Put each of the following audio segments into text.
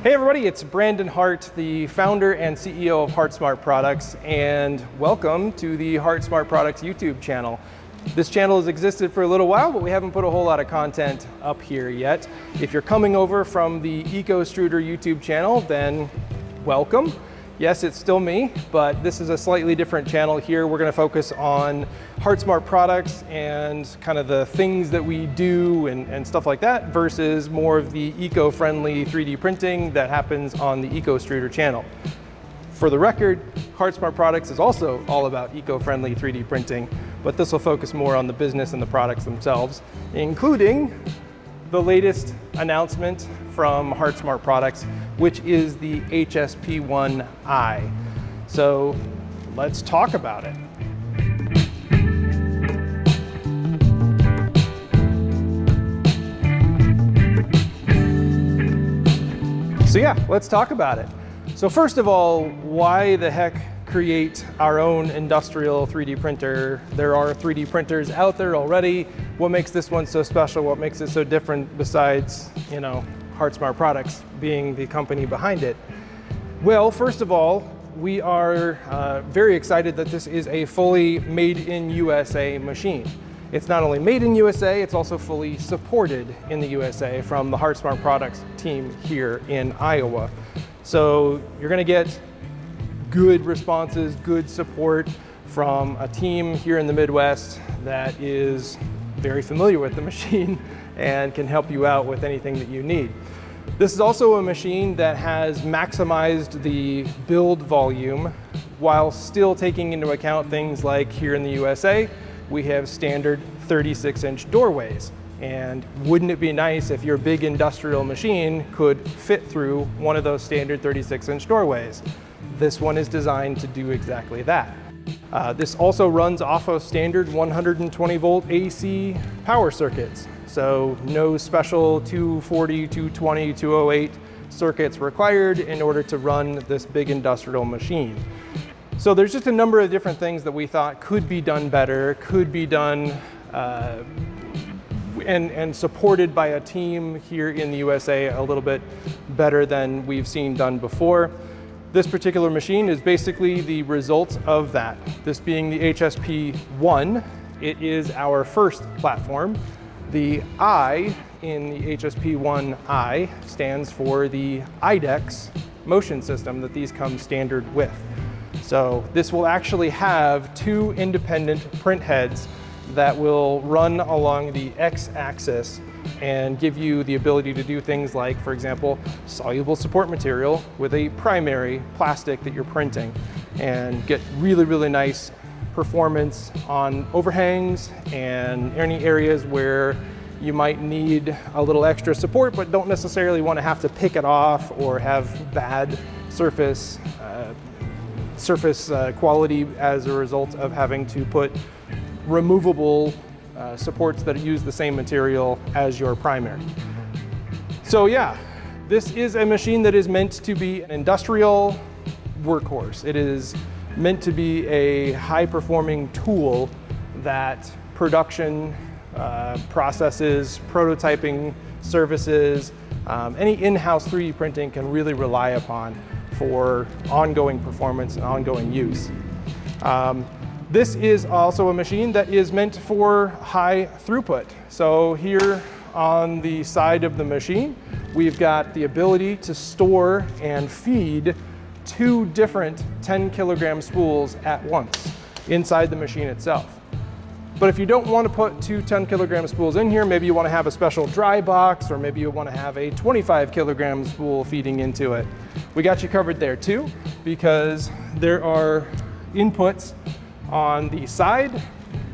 Hey everybody, it's Brandon Hart, the founder and CEO of HeartSmart Products, and welcome to the HeartSmart Products YouTube channel. This channel has existed for a little while, but we haven't put a whole lot of content up here yet. If you're coming over from the EcoStruder YouTube channel, then welcome. Yes, it's still me, but this is a slightly different channel here. We're going to focus on HeartSmart products and kind of the things that we do and stuff like that versus more of the eco-friendly 3D printing that happens on the EcoStruder channel. For the record, HeartSmart Products is also all about eco-friendly 3D printing, but this will focus more on the business and the products themselves, including the latest announcement from HeartSmart Products, which is the HSP1-I. So let's talk about it. So yeah, let's talk about it. So first of all, why the heck create our own industrial 3D printer? There are 3D printers out there already. What makes this one so special? What makes it so different besides, HeartSmart Products being the company behind it? Well, first of all, we are very excited that this is a fully made in USA machine. It's not only made in USA, it's also fully supported in the USA from the HeartSmart Products team here in Iowa. So you're gonna get good responses, good support from a team here in the Midwest that is very familiar with the machine and can help you out with anything that you need. This is also a machine that has maximized the build volume while still taking into account things like here in the USA, we have standard 36-inch doorways. And wouldn't it be nice if your big industrial machine could fit through one of those standard 36-inch doorways? This one is designed to do exactly that. This also runs off of standard 120 volt AC power circuits. So no special 240, 220, 208 circuits required in order to run this big industrial machine. So there's just a number of different things that we thought could be done better, could be done and supported by a team here in the USA a little bit better than we've seen done before. This particular machine is basically the result of that. This being the HSP1, it is our first platform. The I in the HSP1-I stands for the IDEX motion system that these come standard with. So this will actually have two independent print heads that will run along the X-axis and give you the ability to do things like, for example, soluble support material with a primary plastic that you're printing and get really, really nice performance on overhangs and any areas where you might need a little extra support but don't necessarily want to have to pick it off or have bad surface quality as a result of having to put removable supports that use the same material as your primary. So yeah, this is a machine that is meant to be an industrial workhorse. It is meant to be a high-performing tool that production processes, prototyping services, any in-house 3D printing can really rely upon for ongoing performance and ongoing use. This is also a machine that is meant for high throughput. So here on the side of the machine, we've got the ability to store and feed two different 10 kilogram spools at once inside the machine itself. But if you don't want to put two 10 kilogram spools in here, maybe you want to have a special dry box, or maybe you want to have a 25 kilogram spool feeding into it. We got you covered there too, because there are inputs on the side,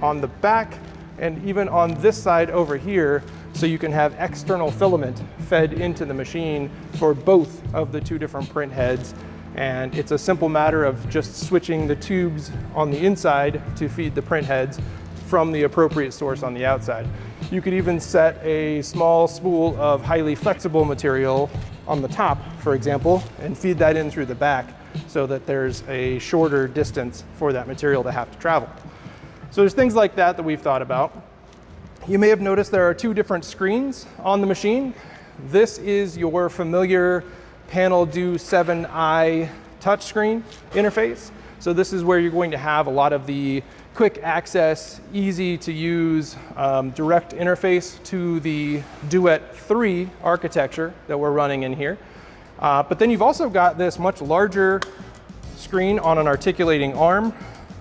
on the back, and even on this side over here, so you can have external filament fed into the machine for both of the two different print heads. And it's a simple matter of just switching the tubes on the inside to feed the print heads from the appropriate source on the outside. You could even set a small spool of highly flexible material on the top, for example, and feed that in through the back so that there's a shorter distance for that material to have to travel. So there's things like that that we've thought about. You may have noticed there are two different screens on the machine. This is your familiar panel do 7i touchscreen interface. So this is where you're going to have a lot of the quick access, easy to use, direct interface to the Duet 3 architecture that we're running in here. But then you've also got this much larger screen on an articulating arm.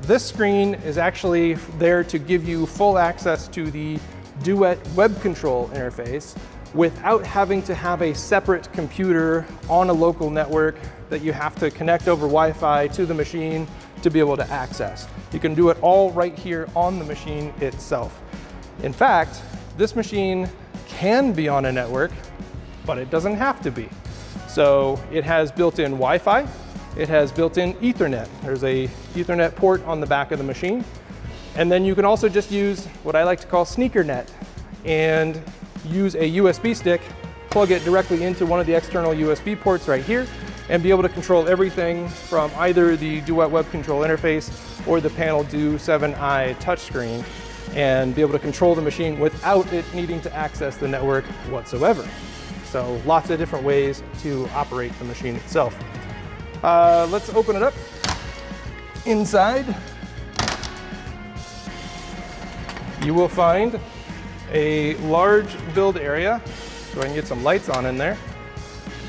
This screen is actually there to give you full access to the Duet web control interface without having to have a separate computer on a local network that you have to connect over Wi-Fi to the machine to be able to access. You can do it all right here on the machine itself. In fact, this machine can be on a network, but it doesn't have to be. So it has built-in Wi-Fi, it has built-in Ethernet. There's a Ethernet port on the back of the machine. And then you can also just use what I like to call SneakerNet and use a USB stick, plug it directly into one of the external USB ports right here, and be able to control everything from either the Duet web control interface or the panel do 7i touchscreen, and be able to control the machine without it needing to access the network whatsoever. So lots of different ways to operate the machine itself. Let's open it up. Inside, you will find a large build area. Go ahead and get some lights on in there.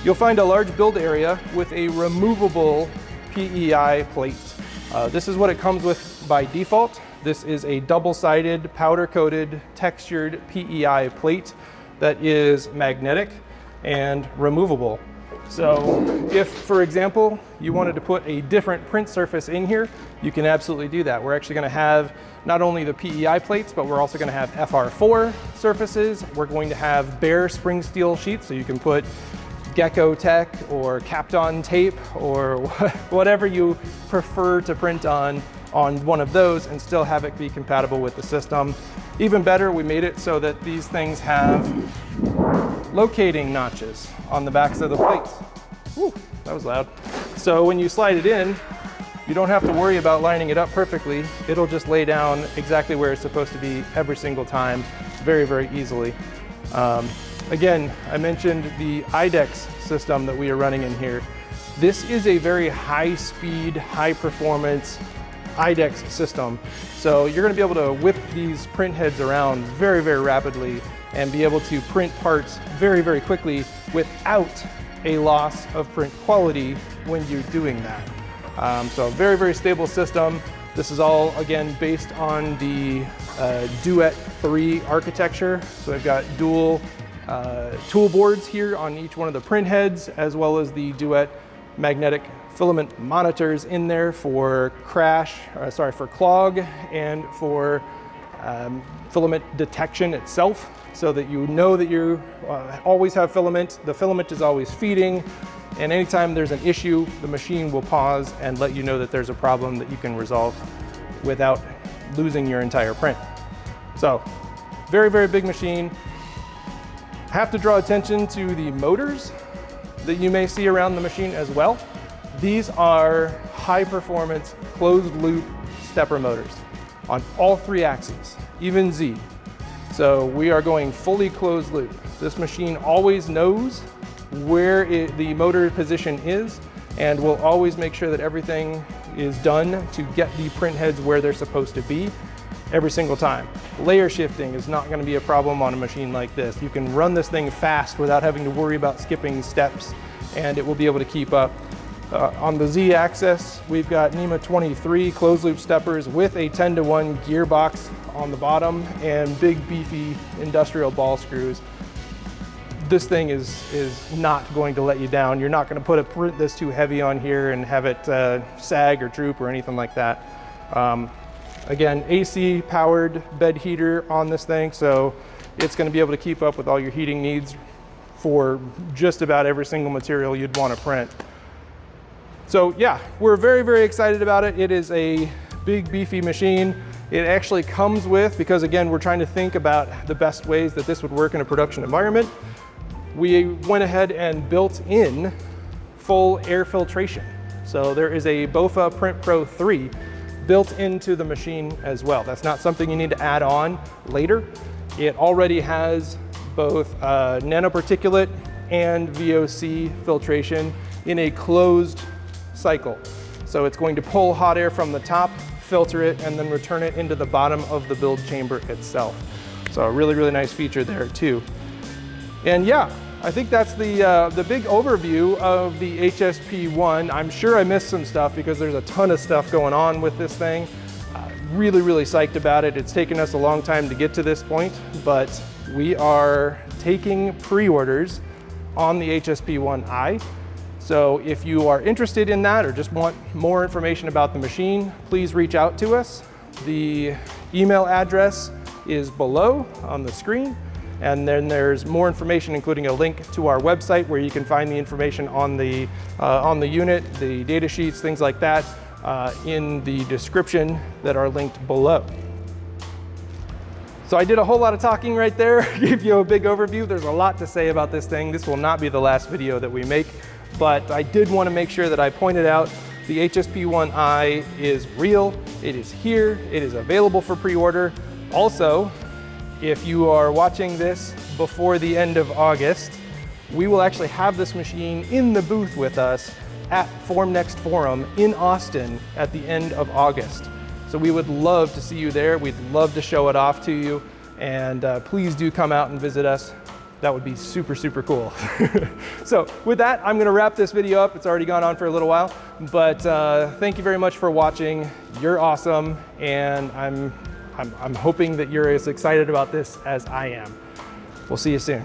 You'll find a large build area with a removable PEI plate. This is what it comes with by default. This is a double-sided, powder-coated, textured PEI plate that is magnetic and removable. So if, for example, you wanted to put a different print surface in here, you can absolutely do that. We're actually going to have not only the PEI plates, but we're also going to have FR4 surfaces. We're going to have bare spring steel sheets, so you can put Gecko Tech or Kapton tape or whatever you prefer to print on one of those and still have it be compatible with the system. Even better, we made it so that these things have locating notches on the backs of the plates. Whew, that was loud. So when you slide it in, you don't have to worry about lining it up perfectly. It'll just lay down exactly where it's supposed to be every single time, very, very easily. Again, I mentioned the IDEX system that we are running in here. This is a very high speed, high performance IDEX system. So you're gonna be able to whip these print heads around very, very rapidly and be able to print parts very, very quickly without a loss of print quality when you're doing that. So very, very stable system. This is all, again, based on the Duet 3 architecture. So I've got dual tool boards here on each one of the print heads, as well as the Duet magnetic filament monitors in there for for clog and for filament detection itself, so that you know that you always have filament. The filament is always feeding, and anytime there's an issue, the machine will pause and let you know that there's a problem that you can resolve without losing your entire print. So, very, very big machine. Have to draw attention to the motors that you may see around the machine as well. These are high performance closed loop stepper motors on all 3 axes, even Z. So we are going fully closed loop. This machine always knows where the motor position is, and will always make sure that everything is done to get the print heads where they're supposed to be every single time. Layer shifting is not going to be a problem on a machine like this. You can run this thing fast without having to worry about skipping steps, and it will be able to keep up. On the Z axis, we've got NEMA 23 closed loop steppers with a 10-to-1 gearbox on the bottom and big beefy industrial ball screws. This thing is not going to let you down. You're not going to put a print that's too heavy on here and have it sag or droop or anything like that. Again, AC powered bed heater on this thing, so it's going to be able to keep up with all your heating needs for just about every single material you'd want to print. So yeah, we're very, very excited about it. It is a big beefy machine. It actually comes with, because again, we're trying to think about the best ways that this would work in a production environment, we went ahead and built in full air filtration. So there is a BOFA Print Pro 3 built into the machine as well. That's not something you need to add on later. It already has both nanoparticulate and VOC filtration in a closed cycle. So it's going to pull hot air from the top, filter it, and then return it into the bottom of the build chamber itself. So a really, really nice feature there too. And yeah, I think that's the big overview of the HSP1. I'm sure I missed some stuff because there's a ton of stuff going on with this thing. Really, really psyched about it. It's taken us a long time to get to this point, but we are taking pre-orders on the HSP1-I. So if you are interested in that or just want more information about the machine, please reach out to us. The email address is below on the screen. And then there's more information, including a link to our website where you can find the information on the unit, the data sheets, things like that, in the description that are linked below. So I did a whole lot of talking right there, gave you a big overview. There's a lot to say about this thing. This will not be the last video that we make, but I did want to make sure that I pointed out the HSP1-I is real, it is here, it is available for pre-order. Also, if you are watching this before the end of August, we will actually have this machine in the booth with us at Formnext Forum in Austin at the end of August. So we would love to see you there. We'd love to show it off to you. And please do come out and visit us. That would be super, super cool. So with that, I'm gonna wrap this video up. It's already gone on for a little while, but thank you very much for watching. You're awesome, and I'm hoping that you're as excited about this as I am. We'll see you soon.